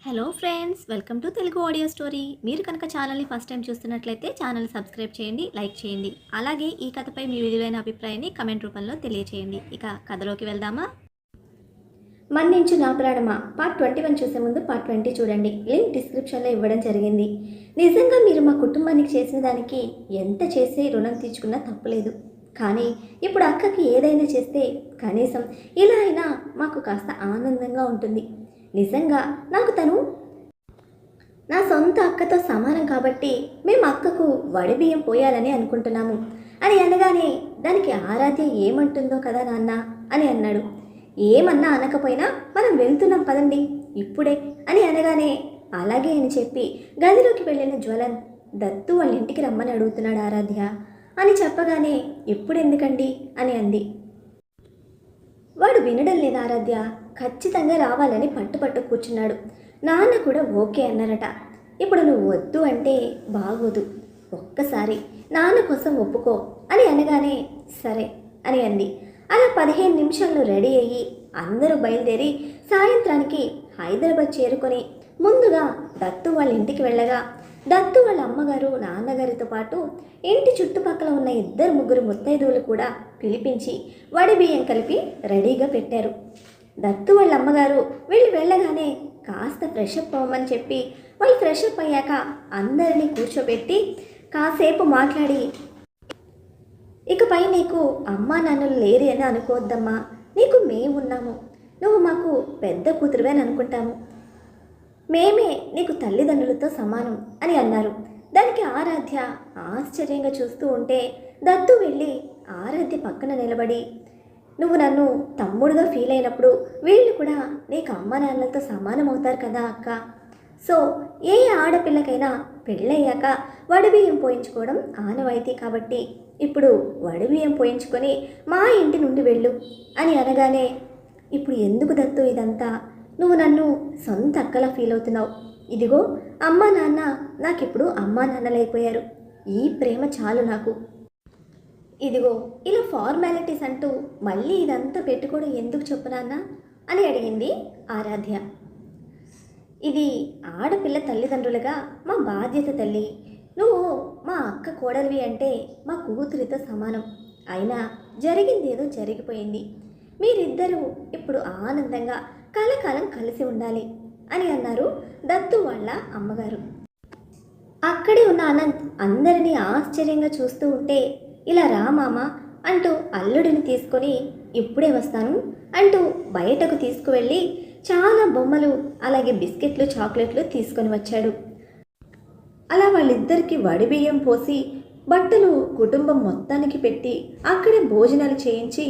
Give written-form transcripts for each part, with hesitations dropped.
Hello friends, welcome to Telugu audio story. మీరు కనుక ఛానల్ని ఫస్ట్ టైం చూస్తున్నట్లయితే ఛానల్ సబ్స్క్రైబ్ చేయండి, లైక్ చేయండి. అలాగే ఈ కథపై మీ విలువైన అభిప్రాయాన్ని కమెంట్ రూపంలో తెలియచేయండి. ఇక కథలోకి వెళ్దామా? మన్నించు నా ప్రాణమా పార్ట్ 21 చూసే ముందు పార్ట్ 20 చూడండి. లింక్ డిస్క్రిప్షన్లో ఇవ్వడం జరిగింది. నిజంగా మీరు మా కుటుంబానికి చేసిన దానికి ఎంత చేసి రుణం తీర్చుకున్నా తప్పులేదు. కానీ ఇప్పుడు అక్కకి ఏదైనా చేస్తే కనీసం ఇలా అయినా మాకు కాస్త ఆనందంగా ఉంటుంది. నిజంగా నాకు తను నా సొంత అక్కతో సమానం కాబట్టి మేము అక్కకు వడిబియ్యం పోయాలని అనుకుంటున్నాము అని అనగానే, దానికి ఆరాధ్య ఏమంటుందో కదా నాన్న అని అన్నాడు. ఏమన్నా అనకపోయినా మనం వెళ్తున్నాం పదండి ఇప్పుడే అని అనగానే, అలాగే అని చెప్పి గదిలోకి వెళ్ళిన జ్వలన్ దత్తు వాళ్ళ ఇంటికి రమ్మని అడుగుతున్నాడు ఆరాధ్య అని చెప్పగానే, ఇప్పుడెందుకండి అని అంది. వాడు వినడం లేదు ఆరాధ్య, ఖచ్చితంగా రావాలని పట్టు కూర్చున్నాడు. నాన్న కూడా ఓకే అన్నారట. ఇప్పుడు నువ్వు వద్దు అంటే బాగోదు, ఒక్కసారి నాన్న కోసం ఒప్పుకో అని అనగానే సరే అని అంది. అలా 15 నిమిషాల్లో రెడీ అయ్యి అందరూ బయలుదేరి సాయంత్రానికి హైదరాబాద్ చేరుకొని ముందుగా దత్తు వాళ్ళ ఇంటికి వెళ్ళగా, దత్తు వాళ్ళ అమ్మగారు నాన్నగారితో పాటు ఇంటి చుట్టుపక్కల ఉన్న 2-3 ముత్తైదువులు కూడా పిలిపించి వడి బియ్యం కలిపి రెడీగా పెట్టారు. దత్తు వాళ్ళ అమ్మగారు వీళ్ళు వెళ్ళగానే కాస్త ఫ్రెషప్ అవ్వమని చెప్పి వాళ్ళు ఫ్రెషప్ అయ్యాక అందరినీ కూర్చోబెట్టి కాసేపు మాట్లాడి, ఇకపై నీకు అమ్మా నాన్నలు లేరు అని అనుకోవద్దమ్మా, నీకు మేము ఉన్నాము, నువ్వు మాకు పెద్ద కూతురువే అని అనుకుంటాము, మేమే నీకు తల్లిదండ్రులతో సమానం అని అన్నారు. దానికి ఆరాధ్య ఆశ్చర్యంగా చూస్తూ ఉంటే దత్తు వెళ్ళి ఆరాధ్య పక్కన నిలబడి, నువ్వు నన్ను తమ్ముడుగా ఫీల్ అయినప్పుడు వీళ్ళు కూడా నీకు అమ్మ నాన్నలతో సమానం అవుతారు కదా అక్క. సో ఏ ఆడపిల్లకైనా పెళ్ళయ్యాక వడిబియ్యం పోయించుకోవడం ఆనవాయితీ కాబట్టి ఇప్పుడు వడిబియ్యం పోయించుకొని మా ఇంటి నుండి వెళ్ళు అని అనగానే, ఇప్పుడు ఎందుకు దత్తు ఇదంతా, నువ్వు నన్ను సొంత అక్కలా ఫీల్ అవుతున్నావు, ఇదిగో అమ్మా నాన్న నాకిప్పుడు అమ్మా నాన్నలైపోయారు, ఈ ప్రేమ చాలు నాకు, ఇదిగో ఇలా ఫార్మాలిటీస్ అంటూ మళ్ళీ ఇదంతా పెట్టుకోవడం ఎందుకు చెప్పు నాన్న అని అడిగింది ఆరాధ్య. ఇది ఆడపిల్ల తల్లిదండ్రులుగా మా బాధ్యత తల్లి, నువ్వు మా అక్క కోడలివి అంటే మా కూతురితో సమానం, అయినా జరిగిందేదో జరిగిపోయింది, మీరిద్దరూ ఇప్పుడు ఆనందంగా కలకాలం కలిసి ఉండాలి అని అన్నారు దత్తు వాళ్ళ అమ్మగారు. అక్కడే ఉన్న అనంత్ అందరినీ ఆశ్చర్యంగా చూస్తూ ఉంటే, ఇలా రా మామ అంటూ అల్లుడిని తీసుకొని ఇప్పుడే వస్తాను అంటూ బయటకు తీసుకువెళ్ళి చాలా బొమ్మలు అలాగే బిస్కెట్లు చాక్లెట్లు తీసుకొని వచ్చాడు. అలా వాళ్ళిద్దరికీ వడిబియ్యం పోసి బట్టలు కుటుంబం మొత్తానికి పెట్టి అక్కడే భోజనాలు చేయించి,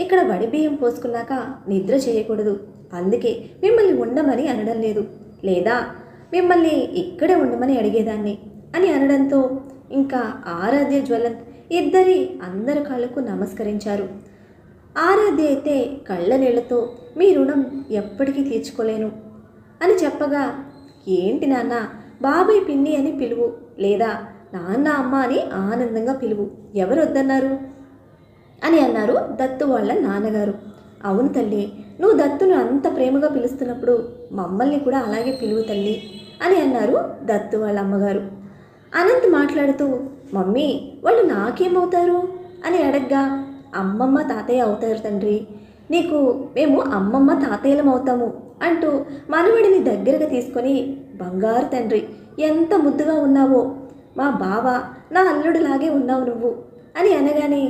ఇక్కడ వడిబియ్యం పోసుకున్నాక నిద్ర చేయకూడదు, అందుకే మిమ్మల్ని ఉండమని అనడం లేదు, లేదా మిమ్మల్ని ఇక్కడే ఉండమని అడిగేదాన్ని అని అనడంతో ఇంకా ఆరాధ్య జ్వలన్ ఇద్దరి అందరి కాళ్ళకు నమస్కరించారు. ఆరాధ్య అయితే కళ్ళ నీళ్లతో మీ రుణం ఎప్పటికీ తీర్చుకోలేను అని చెప్పగా, ఏంటి నాన్న బాబాయ్ పిన్ని అని పిలువు, లేదా నాన్న అమ్మ అని ఆనందంగా పిలువు, ఎవరు వద్దన్నారు అని అన్నారు దత్తు వాళ్ళ నాన్నగారు. అవును తల్లి, నువ్వు దత్తును అంత ప్రేమగా పిలుస్తున్నప్పుడు మమ్మల్ని కూడా అలాగే పిలువు తల్లి అని అన్నారు దత్తు వాళ్ళ అమ్మగారు. అనంత్ మాట్లాడుతూ, మమ్మీ వాళ్ళు నాకేమవుతారు అని అడగ్గా, అమ్మమ్మ తాతయ్య అవుతారు తండ్రి, నీకు మేము అమ్మమ్మ తాతయ్యలం అవుతాము అంటూ మనవడిని దగ్గరగా తీసుకొని, బంగారు తండ్రి ఎంత ముద్దుగా ఉన్నావో, మా బావ నా అల్లుడిలాగే ఉన్నావు నువ్వు అని అనగానే,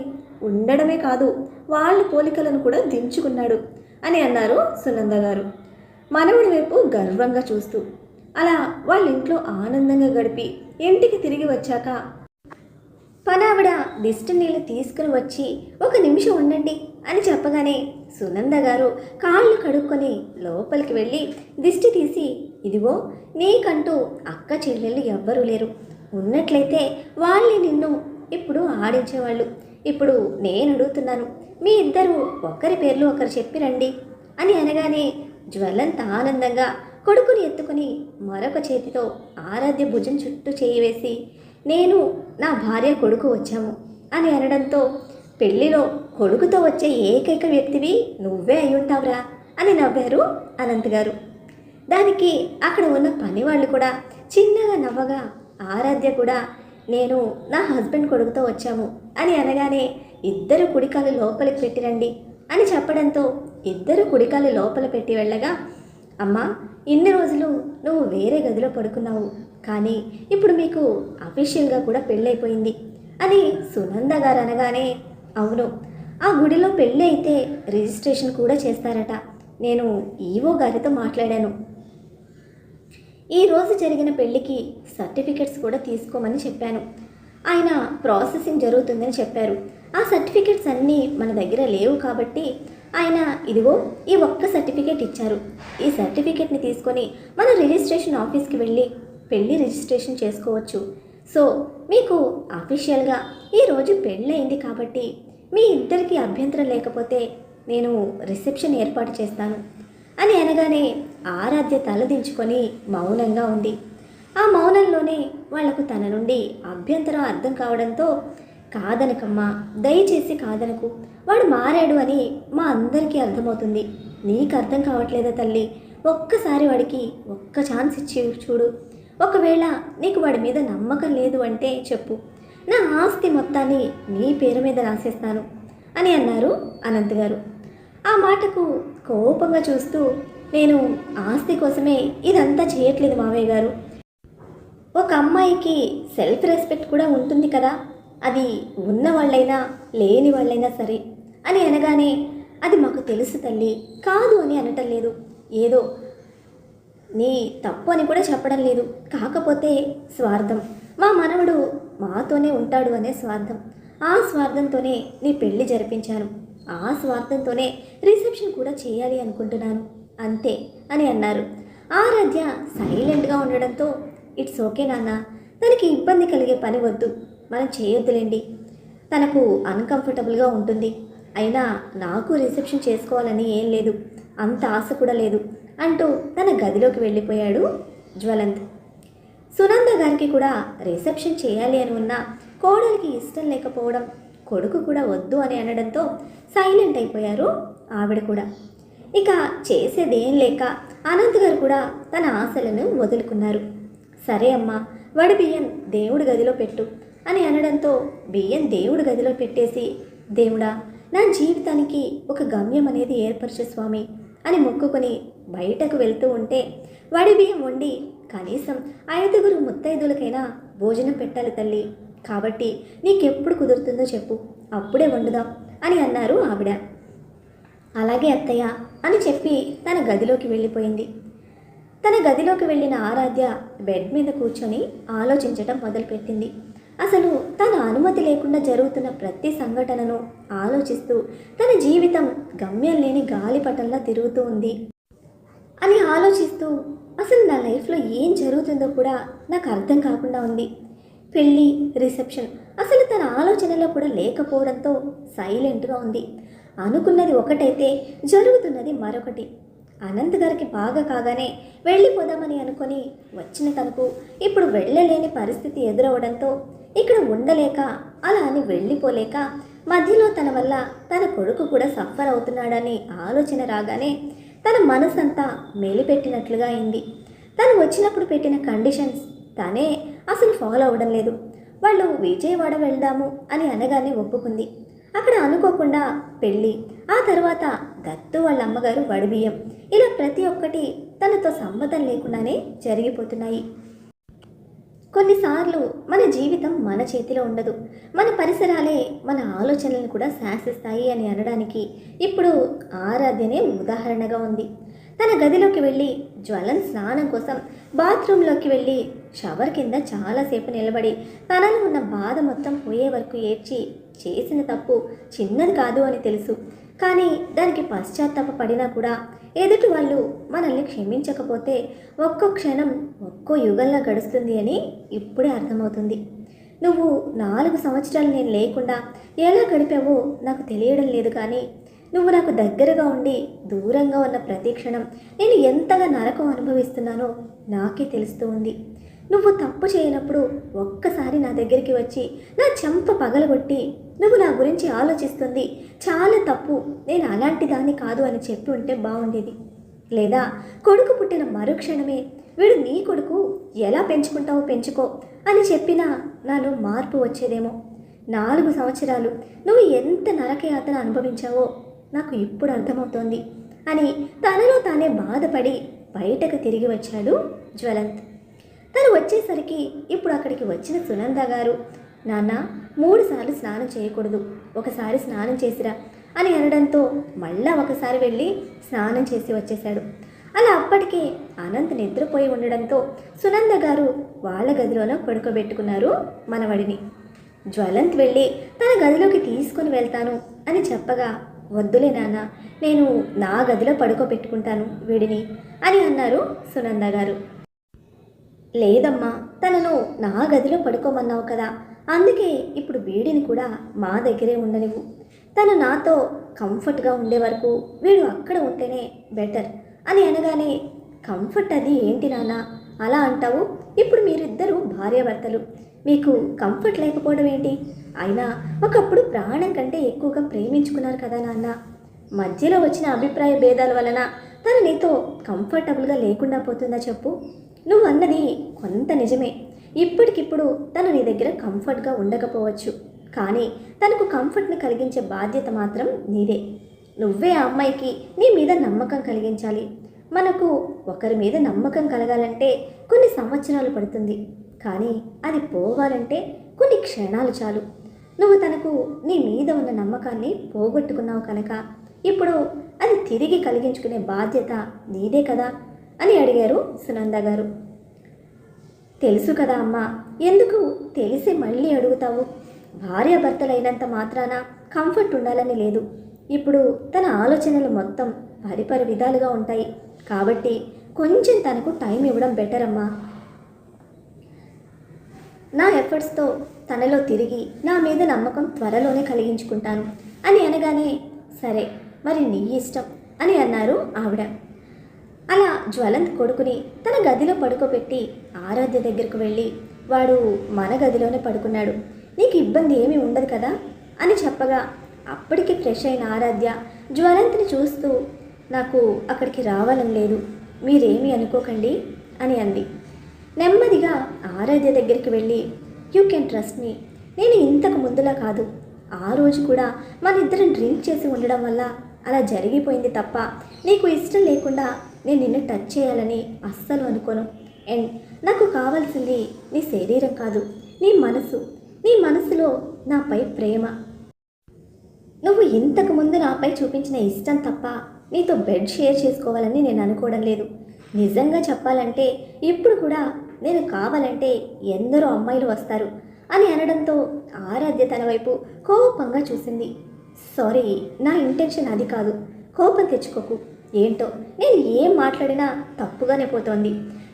ఉండడమే కాదు వాళ్ళ పోలికలను కూడా దించుకున్నాడు అని అన్నారు సునంద గారు మనవడి వైపు గర్వంగా చూస్తూ. అలా వాళ్ళ ఇంట్లో ఆనందంగా గడిపి ఇంటికి తిరిగి వచ్చాక పనావిడ దిష్టి నీళ్ళు తీసుకుని వచ్చి, 1 నిమిషం ఉండండి అని చెప్పగానే సునంద గారు కాళ్ళు కడుక్కొని లోపలికి వెళ్ళి దిష్టి తీసి, ఇదిగో నీకంటూ అక్క చెల్లెళ్ళు ఎవ్వరూ లేరు, ఉన్నట్లయితే వాళ్ళని నిన్ను ఇప్పుడు ఆడించేవాళ్ళు, ఇప్పుడు నేను అడుగుతున్నాను, మీ ఇద్దరు ఒకరి పేర్లు ఒకరు చెప్పి రండి అని అనగానే జ్వలంత ఆనందంగా కొడుకుని ఎత్తుకుని మరొక చేతితో ఆరాధ్య భుజం చుట్టూ చేయి వేసి, నేను నా భార్య కొడుకు వచ్చాము అని అనడంతో, పెళ్లిలో కొడుకుతో వచ్చే ఏకైక వ్యక్తివి నువ్వే అయి ఉంటావురా అని నవ్వారు అనంత్ గారు. దానికి అక్కడ ఉన్న పని వాళ్ళు కూడా చిన్నగా నవ్వగా ఆరాధ్య కూడా నేను నా హస్బెండ్ కొడుకుతో వచ్చాము అని అనగానే ఇద్దరు కుడికాలు లోపలికి పెట్టిరండి అని చెప్పడంతో ఇద్దరు కుడికాలు లోపల పెట్టి వెళ్ళగా అమ్మా ఇన్ని రోజులు నువ్వు వేరే గదిలో పడుకున్నావు, కానీ ఇప్పుడు మీకు అఫీషియల్గా కూడా పెళ్ళైపోయింది అని సునంద గారు అనగానే అవును, ఆ గుడిలో పెళ్ళి అయితే రిజిస్ట్రేషన్ కూడా చేస్తారట. నేను ఈవో గారితో మాట్లాడాను. ఈరోజు జరిగిన పెళ్ళికి సర్టిఫికెట్స్ కూడా తీసుకోమని చెప్పాను. ఆయన ప్రాసెసింగ్ జరుగుతుందని చెప్పారు. ఆ సర్టిఫికెట్స్ అన్నీ మన దగ్గర లేవు కాబట్టి ఆయన ఇదిగో ఈ ఒక్క సర్టిఫికేట్ ఇచ్చారు. ఈ సర్టిఫికేట్ని తీసుకొని మన రిజిస్ట్రేషన్ ఆఫీస్కి వెళ్ళి పెళ్ళి రిజిస్ట్రేషన్ చేసుకోవచ్చు. సో మీకు అఫీషియల్గా ఈరోజు పెళ్ళయింది కాబట్టి మీ ఇద్దరికి అభ్యంతరం లేకపోతే నేను రిసెప్షన్ ఏర్పాటు చేస్తాను అని అనగానే ఆరాధ్య తలదించుకొని మౌనంగా ఉంది. ఆ మౌనంలోనే వాళ్లకు తన నుండి అభ్యంతరం అర్థం కావడంతో కాదనకమ్మా, దయచేసి కాదనకు, వాడు మారాడు అని మా అందరికీ అర్థమవుతుంది. నీకు అర్థం కావట్లేదా తల్లి? ఒక్కసారి వాడికి ఒక్క ఛాన్స్ ఇచ్చి చూడు. ఒకవేళ నీకు వాడి మీద నమ్మకం లేదు అంటే చెప్పు, నా ఆస్తి మొత్తాన్ని నీ పేరు మీద రాసేస్తాను అని అన్నారు అనంత్ గారు. ఆ మాటకు కోపంగా చూస్తూ నేను ఆస్తి కోసమే ఇదంతా చేయట్లేదు మావయ్య గారు. ఒక అమ్మాయికి సెల్ఫ్ రెస్పెక్ట్ కూడా ఉంటుంది కదా, అది ఉన్న వాళ్ళైనా లేని వాళ్ళైనా సరే అని అనగానే అది మాకు తెలుసు తల్లి, కాదు అని అనటం లేదు, ఏదో నీ తప్పు అని కూడా చెప్పడం లేదు. కాకపోతే స్వార్థం, మా మనవడు మాతోనే ఉంటాడు అనే స్వార్థం. ఆ స్వార్థంతోనే నీ పెళ్లి జరిపించాను. ఆ స్వార్థంతోనే రిసెప్షన్ కూడా చేయాలి అనుకుంటున్నాను అంతే అని అన్నారు. ఆరాధ్య సైలెంట్గా ఉండడంతో ఇట్స్ ఓకే నాన్న, తనకి ఇబ్బంది కలిగే పని వద్దు, మనం చేయొద్దులేండి, తనకు అన్కంఫర్టబుల్గా ఉంటుంది. అయినా నాకు రిసెప్షన్ చేసుకోవాలని ఏం లేదు, అంత ఆశ కూడా లేదు అంటూ తన గదిలోకి వెళ్ళిపోయాడు జ్వలంత్. సునంద గారికి కూడా రిసెప్షన్ చేయాలి అని ఉన్న కోడలికి ఇష్టం లేకపోవడం, కొడుకు కూడా వద్దు అని అనడంతో సైలెంట్ అయిపోయారు ఆవిడ కూడా. ఇక చేసేదేం లేక అనంత్ గారు కూడా తన ఆశలను వదులుకున్నారు. సరే అమ్మా, వడి బియ్యం దేవుడి గదిలో పెట్టు అని అనడంతో బియ్యం దేవుడి గదిలో పెట్టేసి దేవుడా, నా జీవితానికి ఒక గమ్యం అనేది ఏర్పరచు స్వామి అని మొక్కుకొని బయటకు వెళ్తూ ఉంటే వడి బియ్యం వండి కనీసం 5 ముత్తైదులకైనా భోజనం పెట్టాలి తల్లి, కాబట్టి నీకెప్పుడు కుదురుతుందో చెప్పు, అప్పుడే వండుదాం అని అన్నారు ఆవిడ. అలాగే అత్తయ్య అని చెప్పి తన గదిలోకి వెళ్ళిపోయింది. తన గదిలోకి వెళ్ళిన ఆరాధ్య బెడ్ మీద కూర్చొని ఆలోచించటం మొదలుపెట్టింది. అసలు తన అనుమతి లేకుండా జరుగుతున్న ప్రతి సంఘటనను ఆలోచిస్తూ తన జీవితం గమ్యం లేని గాలిపటంలా తిరుగుతూ ఉంది అని ఆలోచిస్తూ అసలు నా లైఫ్లో ఏం జరుగుతుందో కూడా నాకు అర్థం కాకుండా ఉంది. పెళ్ళి, రిసెప్షన్ అసలు తన ఆలోచనలో కూడా లేకపోవడంతో సైలెంట్గా ఉంది. అనుకున్నది ఒకటైతే జరుగుతున్నది మరొకటి. అనంత్ గారికి బాగా కాగానే వెళ్ళిపోదామని అనుకొని వచ్చిన తనకు ఇప్పుడు వెళ్ళలేని పరిస్థితి ఎదురవడంతో ఇక్కడ ఉండలేక అలా అని వెళ్ళిపోలేక మధ్యలో తన వల్ల తన కొడుకు కూడా సఫర్ అవుతున్నాడని ఆలోచన రాగానే తన మనసంతా మెలిపెట్టినట్లుగా అయింది. తను వచ్చినప్పుడు పెట్టిన కండిషన్స్ తనే అసలు ఫాలో అవ్వడం లేదు. వాళ్ళు విజయవాడ వెళ్దాము అని అనగానే ఒప్పుకుంది. అక్కడ అనుకోకుండా పెళ్ళి, ఆ తర్వాత దత్తు వాళ్ళ అమ్మగారు వడిబియ్యం, ఇలా ప్రతి ఒక్కటి తనతో సంబంధం లేకుండానే జరిగిపోతున్నాయి. కొన్నిసార్లు మన జీవితం మన చేతిలో ఉండదు, మన పరిసరాలే మన ఆలోచనలను కూడా శాసిస్తాయి అని అనడానికి ఇప్పుడు ఆరాధ్యనే ఉదాహరణగా ఉంది. తన గదిలోకి వెళ్ళి జ్వలన్ స్నానం కోసం బాత్రూంలోకి వెళ్ళి షవర్ కింద చాలాసేపు నిలబడి తనలో ఉన్న బాధ మొత్తం పోయే వరకు ఏడ్చి చేసిన తప్పు చిన్నది కాదు అని తెలుసు, కానీ దానికి పశ్చాత్తాప పడినా కూడా ఎదుటి వాళ్ళు మనల్ని క్షమించకపోతే ఒక్కో క్షణం ఒక్కో యుగంలా గడుస్తుంది అని ఇప్పుడే అర్థమవుతుంది. నువ్వు 4 సంవత్సరాలు నేను లేకుండా ఎలా గడిపావో నాకు తెలియడం లేదు, కానీ నువ్వు నాకు దగ్గరగా ఉండి దూరంగా ఉన్న ప్రతి క్షణం నేను ఎంతగా నరకం అనుభవిస్తున్నానో నాకే తెలుస్తూ ఉంది. నువ్వు తప్పు చేయనప్పుడు ఒక్కసారి నా దగ్గరికి వచ్చి నా చెంప పగలగొట్టి నువ్వు నా గురించి ఆలోచిస్తుంది చాలా తప్పు, నేను అలాంటి దాన్ని కాదు అని చెప్పి ఉంటే బాగుండేది. లేదా కొడుకు పుట్టిన మరుక్షణమే వీడు నీ కొడుకు, ఎలా పెంచుకుంటావో పెంచుకో అని చెప్పినా నాలో మార్పు వచ్చేదేమో. 4 సంవత్సరాలు నువ్వు ఎంత నరకయాతన అనుభవించావో నాకు ఇప్పుడు అర్థమవుతోంది అని తనలో తానే బాధపడి బయటకు తిరిగి వచ్చాడు జ్వలంత్. తను వచ్చేసరికి ఇప్పుడు అక్కడికి వచ్చిన సునంద గారు, నాన్న 3 సార్లు స్నానం చేయకూడదు, ఒకసారి స్నానం చేసిరా అని అనడంతో మళ్ళా ఒకసారి వెళ్ళి స్నానం చేసి వచ్చేశాడు. అలా అప్పటికే అనంత్ నిద్రపోయి ఉండడంతో సునంద గారు వాళ్ళ గదిలోనే పడుకోబెట్టుకున్నారు మనవడిని. జ్వలంత్ వెళ్ళి తన గదిలోకి తీసుకుని వెళ్తాను అని చెప్పగా, వద్దులే నాన్న, నేను నా గదిలో పడుకోబెట్టుకుంటాను వీడిని అని అన్నారు సునంద గారు. లేదమ్మా, తనను నా గదిలో పడుకోమన్నావు కదా, అందుకే ఇప్పుడు వీడిని కూడా మా దగ్గరే ఉండనివ్వు. తను నాతో కంఫర్ట్గా ఉండే వరకు వీడు అక్కడ ఉంటేనే బెటర్ అని అనగానే, కంఫర్ట్ అది ఏంటి నాన్న అలా అంటావు? ఇప్పుడు మీరిద్దరూ భార్యాభర్తలు, మీకు కంఫర్ట్ లేకపోవడం ఏంటి? అయినా ఒకప్పుడు ప్రాణం కంటే ఎక్కువగా ప్రేమించుకున్నారు కదా నాన్న. మధ్యలో వచ్చిన అభిప్రాయ భేదాల వలన తను నీతో కంఫర్టబుల్గా లేకుండా పోతుందా చెప్పు? నువ్వు అన్నది కొంత నిజమే. ఇప్పటికిప్పుడు తను నీ దగ్గర కంఫర్ట్గా ఉండకపోవచ్చు, కానీ తనకు కంఫర్ట్ని కలిగించే బాధ్యత మాత్రం నీదే. నువ్వే ఆ అమ్మాయికి నీ మీద నమ్మకం కలిగించాలి. మనకు ఒకరి మీద నమ్మకం కలగాలంటే కొన్ని సంవత్సరాలు పడుతుంది, కానీ అది పోవాలంటే కొన్ని క్షణాలు చాలు. నువ్వు తనకు నీ మీద ఉన్న నమ్మకాన్ని పోగొట్టుకున్నావు కనుక ఇప్పుడు అది తిరిగి కలిగించుకునే బాధ్యత నీదే కదా అని అడిగారు సునంద గారు. తెలుసు కదా అమ్మా, ఎందుకు తెలిసి మళ్ళీ అడుగుతావు? భార్యాభర్తలైనంత మాత్రాన కంఫర్ట్ ఉండాలని లేదు. ఇప్పుడు తన ఆలోచనలు మొత్తం పరిపరి విధాలుగా ఉంటాయి కాబట్టి కొంచెం తనకు టైం ఇవ్వడం బెటర్ అమ్మా. నా ఎఫర్ట్స్తో తనలో తిరిగి నా మీద నమ్మకం త్వరలోనే కలిగించుకుంటాను అని అనగానే, సరే మరి నీ ఇష్టం అని అన్నారు ఆవిడ. అలా జ్వలంత్ కొడుకుని తన గదిలో పడుకోబెట్టి ఆరాధ్య దగ్గరకు వెళ్ళి, వాడు మన గదిలోనే పడుకున్నాడు, నీకు ఇబ్బంది ఏమీ ఉండదు కదా అని చెప్పగా, అప్పటికి ఫ్రెష్ అయిన ఆరాధ్య జ్వలంత్ని చూస్తూ, నాకు అక్కడికి రావాలని లేదు, మీరేమీ అనుకోకండి అని అంది. నెమ్మదిగా ఆరాధ్య దగ్గరికి వెళ్ళి, యూ కెన్ ట్రస్ట్ మీ, నేను ఇంతకు ముందులా కాదు. ఆ రోజు కూడా మన ఇద్దరం డ్రింక్ చేసి ఉండడం వల్ల అలా జరిగిపోయింది తప్ప నీకు ఇష్టం లేకుండా నేను నిన్ను టచ్ చేయాలని అస్సలు అనుకోను. అండ్ నాకు కావాల్సింది నీ శరీరం కాదు, నీ మనసు. నీ మనసులో నాపై ప్రేమ. నువ్వు ఇంతకు ముందు నాపై చూపించిన ఇష్టం తప్ప నీతో బెడ్ షేర్ చేసుకోవాలని నేను అనుకోవడం లేదు. నిజంగా చెప్పాలంటే ఇప్పుడు కూడా నేను కావాలంటే ఎందరో అమ్మాయిలు వస్తారు అని అనడంతో ఆరాధ్య తన వైపు కోపంగా చూసింది. సారీ, నా ఇంటెన్షన్ అది కాదు, కోపం తెచ్చుకోకు. ఏంటో నేను ఏం మాట్లాడినా తప్పుగానే పోతోంది.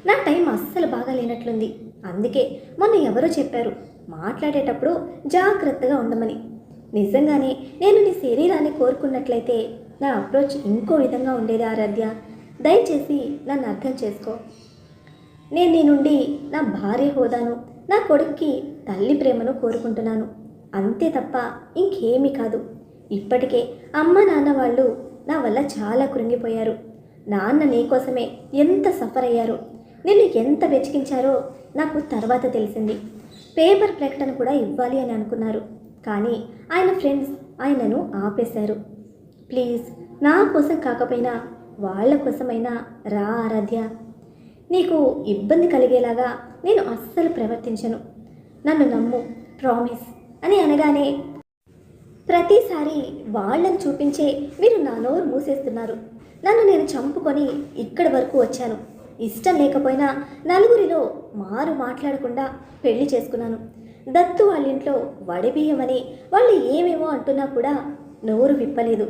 నా టైం అస్సలు బాగా లేనట్లుంది. అందుకే మొన్న ఎవరో చెప్పారు మాట్లాడేటప్పుడు జాగ్రత్తగా ఉండమని. నిజంగానే నేను నీ శరీరాన్ని కోరుకున్నట్లయితే నా అప్రోచ్ ఇంకో విధంగా ఉండేది ఆరాధ్య. దయచేసి నన్ను అర్థం చేసుకో. నేను నీ నుండి నా భార్య హోదాను, నా కొడుక్కి తల్లి ప్రేమను కోరుకుంటున్నాను, అంతే తప్ప ఇంకేమీ కాదు. ఇప్పటికే అమ్మ నాన్న వాళ్ళు నా వల్ల చాలా కృంగిపోయారు. నాన్న నీకోసమే ఎంత సఫర్ అయ్యారో, నిన్ను ఎంత వెతికించారో నాకు తర్వాత తెలిసింది. పేపర్ ప్రకటన కూడా ఇవ్వాలి అని అనుకున్నారు, కానీ ఆయన ఫ్రెండ్స్ ఆయనను ఆపేశారు. ప్లీజ్, నా కోసం కాకపోయినా వాళ్ళ కోసమైనా రా ఆరాధ్య. నీకు ఇబ్బంది కలిగేలాగా నేను అస్సలు ప్రవర్తించను, నన్ను నమ్ము, ప్రామిస్ అని అనగానే, ప్రతిసారి వాళ్ళని చూపించే మీరు నా నోరు మూసేస్తున్నారు. నన్ను నేను చంపుకొని ఇక్కడి వరకు వచ్చాను. ఇష్టం లేకపోయినా నలుగురిలో మారు మాట్లాడకుండా పెళ్లి చేసుకున్నాను. దత్తు వాళ్ళ ఇంట్లో వడిబియ్యమని వాళ్ళు ఏమేమో అంటున్నా కూడా నోరు విప్పలేదు.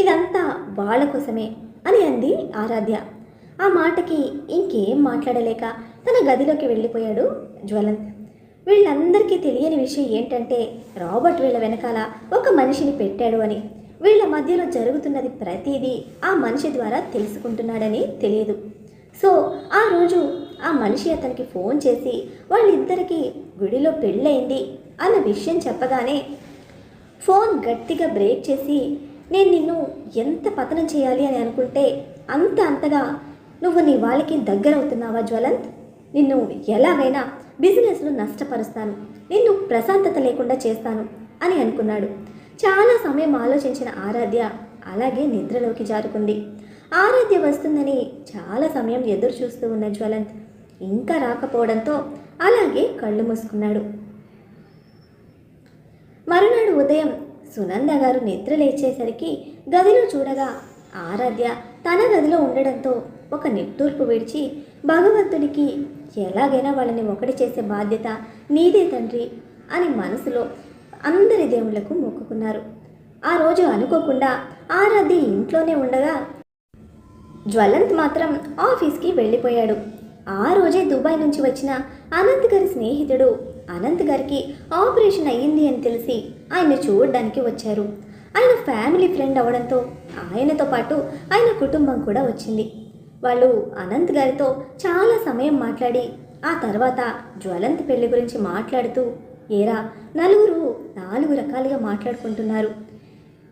ఇదంతా వాళ్ళ కోసమే అని అంది ఆరాధ్య. ఆ మాటకి ఇంకేం మాట్లాడలేక తన గదిలోకి వెళ్ళిపోయాడు జ్వలంత్. వీళ్ళందరికీ తెలియని విషయం ఏంటంటే రాబర్ట్ వీళ్ళ వెనకాల ఒక మనిషిని పెట్టాడు అని. వీళ్ళ మధ్యలో జరుగుతున్నది ప్రతిదీ ఆ మనిషి ద్వారా తెలుసుకుంటున్నాడని తెలియదు. సో ఆ రోజు ఆ మనిషి అతనికి ఫోన్ చేసి వాళ్ళిద్దరికీ గుడిలో పెళ్ళయింది అన్న విషయం చెప్పగానే ఫోన్ గట్టిగా బ్రేక్ చేసి, నేను నిన్ను ఎంత పతనం చేయాలి అని అనుకుంటే అంతగా నువ్వు నీ వాళ్ళకి దగ్గరవుతున్నావా జ్వలంత్? నిన్ను ఎలాగైనా బిజినెస్లో నష్టపరుస్తాను, నిన్ను ప్రశాంతత లేకుండా చేస్తాను అని అనుకున్నాడు. చాలా సమయం ఆలోచించిన ఆరాధ్య అలాగే నిద్రలోకి జారుకుంది. ఆరాధ్య వస్తుందని చాలా సమయం ఎదురు చూస్తూ ఉన్న జ్వలంత్ ఇంకా రాకపోవడంతో అలాగే కళ్ళు మూసుకున్నాడు. మరునాడు ఉదయం సునంద గారు నిద్ర లేచేసరికి గదిలో చూడగా ఆరాధ్య తన గదిలో ఉండడంతో ఒక నిట్టూర్పు విడిచి భగవంతునికి ఎలాగైనా వాళ్ళని ఒకటి చేసే బాధ్యత నీదే తండ్రి అని మనసులో అందరి దేవుళ్లకు మొక్కుకున్నారు. ఆ రోజు అనుకోకుండా ఆరాధ్య ఇంట్లోనే ఉండగా జ్వలంత్ మాత్రం ఆఫీస్కి వెళ్ళిపోయాడు. ఆ రోజే దుబాయ్ నుంచి వచ్చిన అనంత్ గారి స్నేహితుడు అనంత్ గారికి ఆపరేషన్ అయ్యింది అని తెలిసి ఆయన చూడడానికి వచ్చారు. ఆయన ఫ్యామిలీ ఫ్రెండ్ అవడంతో ఆయనతో పాటు ఆయన కుటుంబం కూడా వచ్చింది. వాళ్ళు అనంత్ గారితో చాలా సమయం మాట్లాడి ఆ తర్వాత జ్వలంత్ పెళ్లి గురించి మాట్లాడుతూ, ఏరా నలుగురు 4 రకాలుగా మాట్లాడుకుంటున్నారు.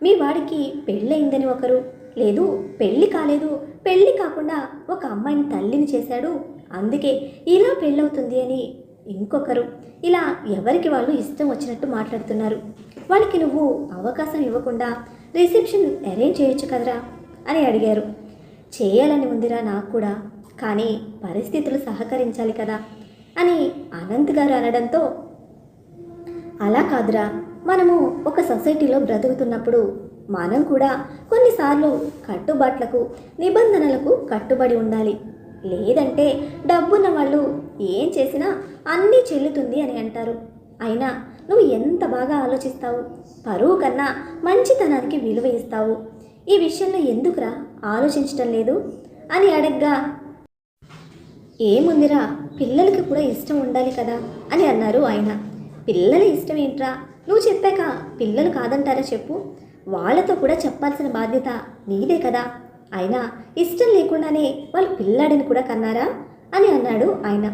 మీ వాడికి పెళ్ళయిందని ఒకరు, లేదు పెళ్ళి కాలేదు, పెళ్ళి కాకుండా ఒక అమ్మాయిని తల్లిని చేశాడు, అందుకే ఇలా పెళ్ళవుతుంది అని ఇంకొకరు, ఇలా ఎవరికి వాళ్ళు ఇష్టం వచ్చినట్టు మాట్లాడుతున్నారు. వాళ్ళకి నువ్వు అవకాశం ఇవ్వకుండా రిసెప్షన్ అరేంజ్ చేయొచ్చు కదరా అని అడిగారు. చేయాలని ఉందిరా నాకు కూడా, కానీ పరిస్థితులు సహకరించాలి కదా అని అనంత్ గారు అనడంతో, అలా కాదురా, మనము ఒక సొసైటీలో బ్రతుకుతున్నప్పుడు మనం కూడా కొన్నిసార్లు కట్టుబాట్లకు నిబంధనలకు కట్టుబడి ఉండాలి. లేదంటే డబ్బున్న వాళ్ళు ఏం చేసినా అన్నీ చెల్లుతుంది అని అంటారు. అయినా నువ్వు ఎంత బాగా ఆలోచిస్తావు, పరువు కన్నా మంచితనానికి విలువ ఇస్తావు, ఈ విషయంలో ఎందుకురా ఆలోచించటం లేదు అని అడగ్గా, ఏముందిరా పిల్లలకి కూడా ఇష్టం ఉండాలి కదా అని అన్నారు ఆయన. పిల్లల ఇష్టం ఏంట్రా, నువ్వు చెప్పాక పిల్లలు కాదంటారా చెప్పు, వాళ్ళతో కూడా చెప్పాల్సిన బాధ్యత నీదే కదా, అయినా ఇష్టం లేకుండానే వాళ్ళు పిల్లాడిని కూడా కన్నారా అని అన్నాడు ఆయన.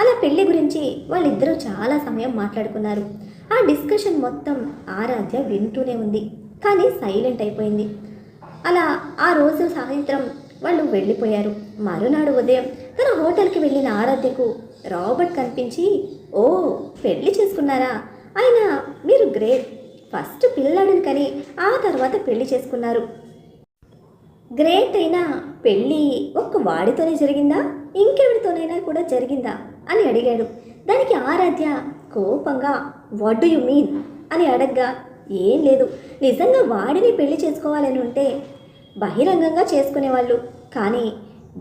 అలా పెళ్లి గురించి వాళ్ళిద్దరూ చాలా సమయం మాట్లాడుకున్నారు. ఆ డిస్కషన్ మొత్తం ఆరాధ్య వింటూనే ఉంది, కానీ సైలెంట్ అయిపోయింది. అలా ఆ రోజు సాయంత్రం వాళ్ళు వెళ్ళిపోయారు. మరునాడు ఉదయం తన హోటల్కి వెళ్ళిన ఆరాధ్యకు రాబర్ట్ కనిపించి, ఓ పెళ్లి చేసుకున్నారా, అయినా మీరు గ్రేట్, ఫస్ట్ పిల్లాడిని కని ఆ తర్వాత పెళ్లి చేసుకున్నారు, గ్రేట్. అయినా పెళ్ళి ఒక్క వాడితోనే జరిగిందా, ఇంకెవరితోనైనా కూడా జరిగిందా అని అడిగాడు. దానికి ఆరాధ్య కోపంగా, వాట్ డు యు మీన్ అని అడగ్గా, ఏం లేదు, నిజంగా వాడిని పెళ్లి చేసుకోవాలని ఉంటే బహిరంగంగా చేసుకునేవాళ్ళు, కానీ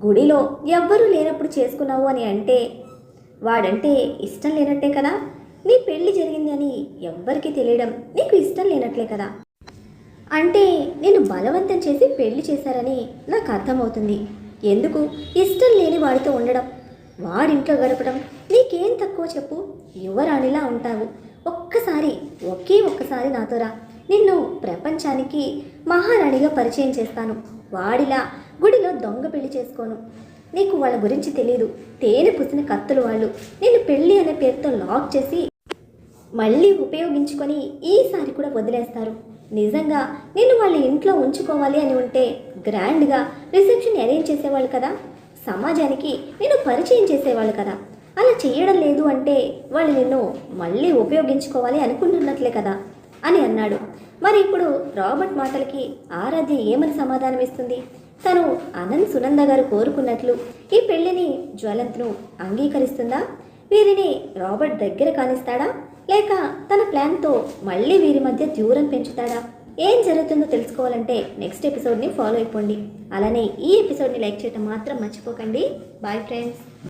గుడిలో ఎవ్వరూ లేనప్పుడు చేసుకున్నావు అని అంటే వాడంటే ఇష్టం లేనట్టే కదా, నీ పెళ్లి జరిగింది అని ఎవ్వరికీ తెలియడం నీకు ఇష్టం లేనట్లే కదా, అంటే నేను బలవంతం చేసి పెళ్లి చేశారని నాకు అర్థమవుతుంది. ఎందుకు ఇష్టం లేని వాడితో ఉండడం, వాడింట్లో గడపడం నీకేం తక్కువ చెప్పు, యువరాణిలా ఉంటావు, ఒకే ఒక్కసారి నాతో రా, నిన్ను ప్రపంచానికి మహారాణిగా పరిచయం చేస్తాను, వాడిలా గుడిలో దొంగ పెళ్లి చేసుకోను, నీకు వాళ్ళ గురించి తెలియదు, తేనె పుసిన కత్తులు వాళ్ళు, నిన్ను పెళ్ళి అనే పేరుతో లాక్ చేసి మళ్ళీ ఉపయోగించుకొని ఈసారి కూడా వదిలేస్తారు. నిజంగా నిన్ను వాళ్ళ ఇంట్లో ఉంచుకోవాలి అని ఉంటే గ్రాండ్గా రిసెప్షన్ అరేంజ్ చేసేవాళ్ళు కదా, సమాజానికి నేను పరిచయం చేసేవాళ్ళు కదా, అలా చేయడం లేదు అంటే వాళ్ళు నిన్ను మళ్ళీ ఉపయోగించుకోవాలి అనుకుంటున్నట్లే కదా అని అన్నాడు. మరి ఇప్పుడు రాబర్ట్ మాటలకి ఆరాధ్య ఏమని సమాధానం ఇస్తుంది? తను అనంత్ సునంద గారు కోరుకున్నట్లు ఈ పెళ్లిని జ్వలంత్ను అంగీకరిస్తుందా? వీరిని రాబర్ట్ దగ్గర కానిస్తాడా, లేక తన ప్లాన్తో మళ్ళీ వీరి మధ్య దూరం పెంచుతాడా? ఏం జరుగుతుందో తెలుసుకోవాలంటే నెక్స్ట్ ఎపిసోడ్ని ఫాలో అయిపోండి. అలానే ఈ ఎపిసోడ్ని లైక్ చేయడం మాత్రం మర్చిపోకండి. Bye friends.